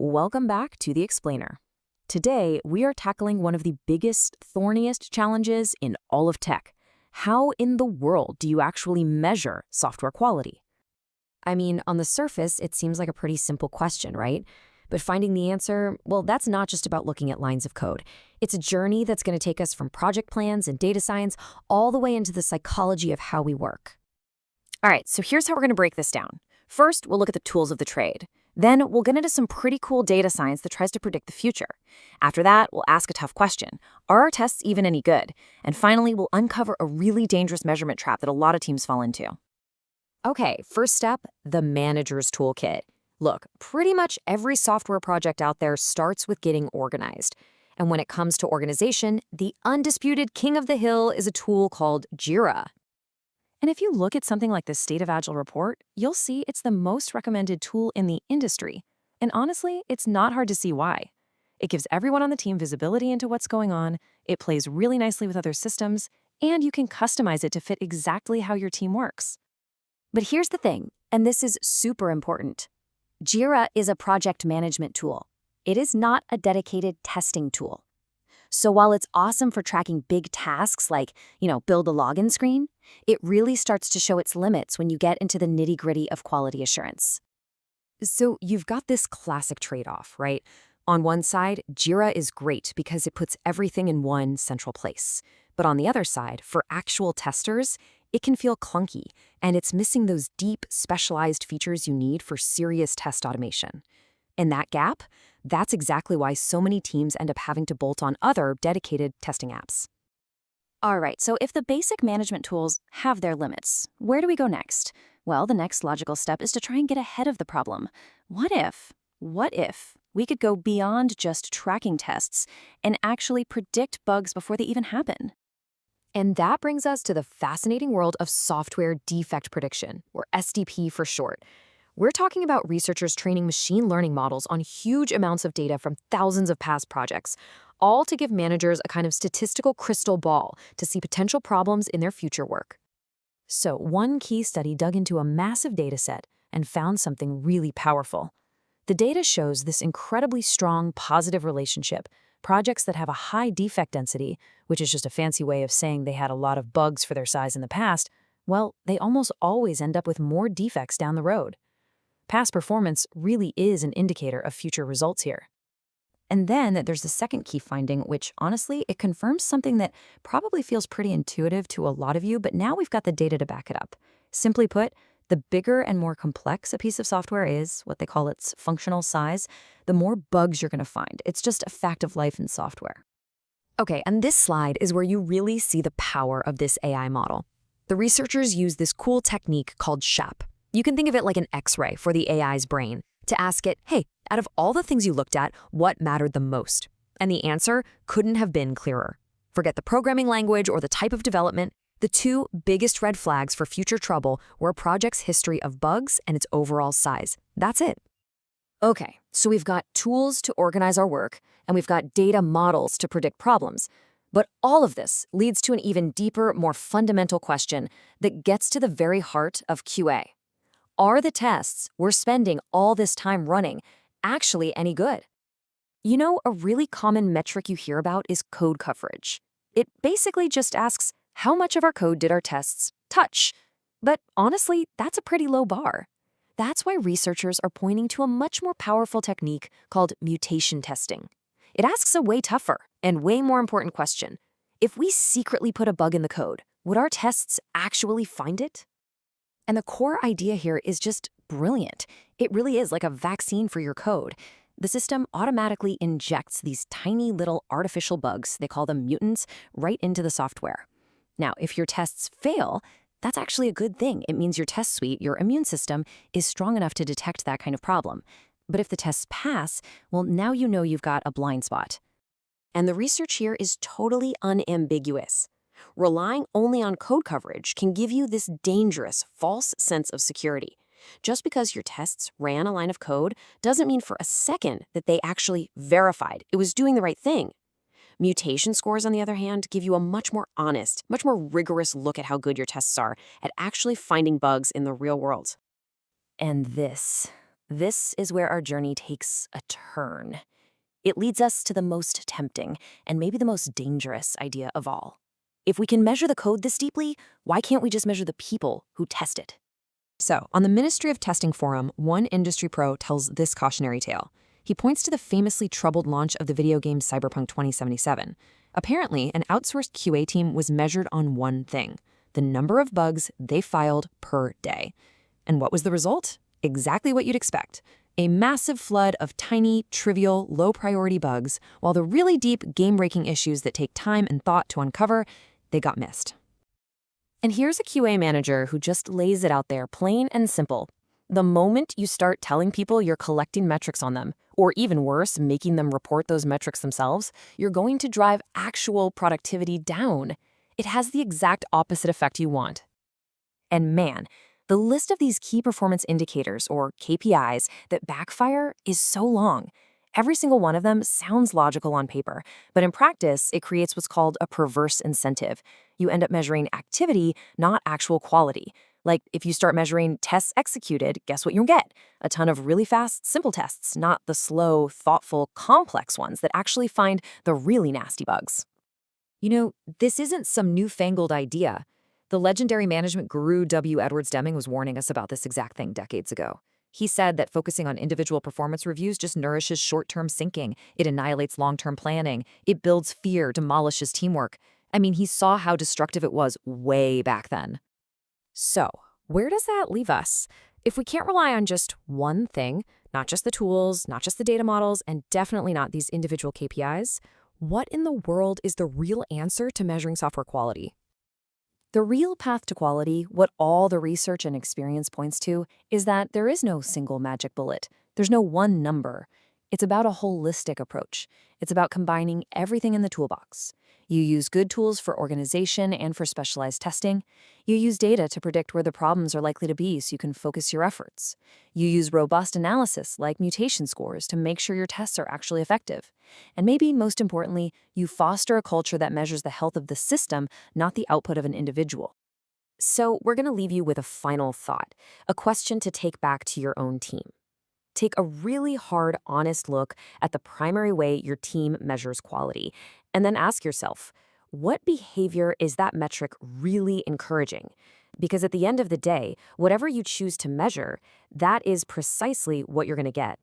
Welcome back to The Explainer. Today, we are tackling one of the biggest, thorniest challenges in all of tech. How in the world do you actually measure software quality? I mean, on the surface, it seems like a pretty simple question, right? But finding the answer, well, that's not just about looking at lines of code. It's a journey that's going to take us from project plans and data science all the way into the psychology of how we work. All right, so here's how we're going to break this down. First, we'll look at the tools of the trade. Then we'll get into some pretty cool data science that tries to predict the future. After that, we'll ask a tough question. Are our tests even any good? And finally, we'll uncover a really dangerous measurement trap that a lot of teams fall into. Okay, first step, the manager's toolkit. Look, pretty much every software project out there starts with getting organized. And when it comes to organization, the undisputed king of the hill is a tool called Jira. And if you look at something like the State of Agile report, you'll see it's the most recommended tool in the industry. And honestly, it's not hard to see why. It gives everyone on the team visibility into what's going on, it plays really nicely with other systems, and you can customize it to fit exactly how your team works. But here's the thing, and this is super important. Jira is a project management tool. It is not a dedicated testing tool. So while it's awesome for tracking big tasks like, build a login screen, it really starts to show its limits when you get into the nitty-gritty of quality assurance. So you've got this classic trade-off, right? On one side, Jira is great because it puts everything in one central place. But on the other side, for actual testers, it can feel clunky, and it's missing those deep, specialized features you need for serious test automation. And that gap, that's exactly why so many teams end up having to bolt on other dedicated testing apps. All right, so if the basic management tools have their limits, where do we go next? Well, the next logical step is to try and get ahead of the problem. What if we could go beyond just tracking tests and actually predict bugs before they even happen? And that brings us to the fascinating world of software defect prediction, or SDP for short. We're talking about researchers training machine learning models on huge amounts of data from thousands of past projects, all to give managers a kind of statistical crystal ball to see potential problems in their future work. So one key study dug into a massive data set and found something really powerful. The data shows this incredibly strong positive relationship. Projects that have a high defect density, which is just a fancy way of saying they had a lot of bugs for their size in the past, well, they almost always end up with more defects down the road. Past performance really is an indicator of future results here. And then there's the second key finding, which honestly, it confirms something that probably feels pretty intuitive to a lot of you, but now we've got the data to back it up. Simply put, the bigger and more complex a piece of software is, what they call its functional size, the more bugs you're going to find. It's just a fact of life in software. Okay, and this slide is where you really see the power of this AI model. The researchers use this cool technique called SHAP. You can think of it like an X-ray for the AI's brain, to ask it, hey, out of all the things you looked at, what mattered the most? And the answer couldn't have been clearer. Forget the programming language or the type of development. The two biggest red flags for future trouble were a project's history of bugs and its overall size. That's it. Okay, so we've got tools to organize our work, and we've got data models to predict problems. But all of this leads to an even deeper, more fundamental question that gets to the very heart of QA. Are the tests we're spending all this time running actually any good? A really common metric you hear about is code coverage. It basically just asks, how much of our code did our tests touch? But honestly, that's a pretty low bar. That's why researchers are pointing to a much more powerful technique called mutation testing. It asks a way tougher and way more important question. If we secretly put a bug in the code, would our tests actually find it? And the core idea here is just brilliant. It really is like a vaccine for your code. The system automatically injects these tiny little artificial bugs, they call them mutants, right into the software. Now, if your tests fail, that's actually a good thing. It means your test suite, your immune system, is strong enough to detect that kind of problem. But if the tests pass, well, now you know you've got a blind spot. And the research here is totally unambiguous. Relying only on code coverage can give you this dangerous, false sense of security. Just because your tests ran a line of code doesn't mean for a second that they actually verified it was doing the right thing. Mutation scores, on the other hand, give you a much more honest, much more rigorous look at how good your tests are at actually finding bugs in the real world. And this this is where our journey takes a turn. It leads us to the most tempting and maybe the most dangerous idea of all. If we can measure the code this deeply, why can't we just measure the people who test it? So, on the Ministry of Testing forum, one industry pro tells this cautionary tale. He points to the famously troubled launch of the video game Cyberpunk 2077. Apparently, an outsourced QA team was measured on one thing: the number of bugs they filed per day. And what was the result? Exactly what you'd expect. A massive flood of tiny, trivial, low-priority bugs, while the really deep, game-breaking issues that take time and thought to uncover, they got missed. And here's a QA manager who just lays it out there, plain and simple. The moment you start telling people you're collecting metrics on them, or even worse, making them report those metrics themselves, you're going to drive actual productivity down. It has the exact opposite effect you want. And man, the list of these key performance indicators, or KPIs, that backfire is so long. Every single one of them sounds logical on paper, but in practice, it creates what's called a perverse incentive. You end up measuring activity, not actual quality. Like, if you start measuring tests executed, guess what you'll get? A ton of really fast, simple tests, not the slow, thoughtful, complex ones that actually find the really nasty bugs. You know, this isn't some newfangled idea. The legendary management guru W. Edwards Deming was warning us about this exact thing decades ago. He said that focusing on individual performance reviews just nourishes short-term thinking. It annihilates long-term planning. It builds fear, demolishes teamwork. I mean, he saw how destructive it was way back then. So, where does that leave us? If we can't rely on just one thing, not just the tools, not just the data models, and definitely not these individual KPIs, what in the world is the real answer to measuring software quality? The real path to quality, what all the research and experience points to, is that there is no single magic bullet. There's no one number. It's about a holistic approach. It's about combining everything in the toolbox. You use good tools for organization and for specialized testing. You use data to predict where the problems are likely to be so you can focus your efforts. You use robust analysis like mutation scores to make sure your tests are actually effective. And maybe most importantly, you foster a culture that measures the health of the system, not the output of an individual. So we're going to leave you with a final thought, a question to take back to your own team. Take a really hard, honest look at the primary way your team measures quality, and then ask yourself, what behavior is that metric really encouraging? Because at the end of the day, whatever you choose to measure, that is precisely what you're going to get.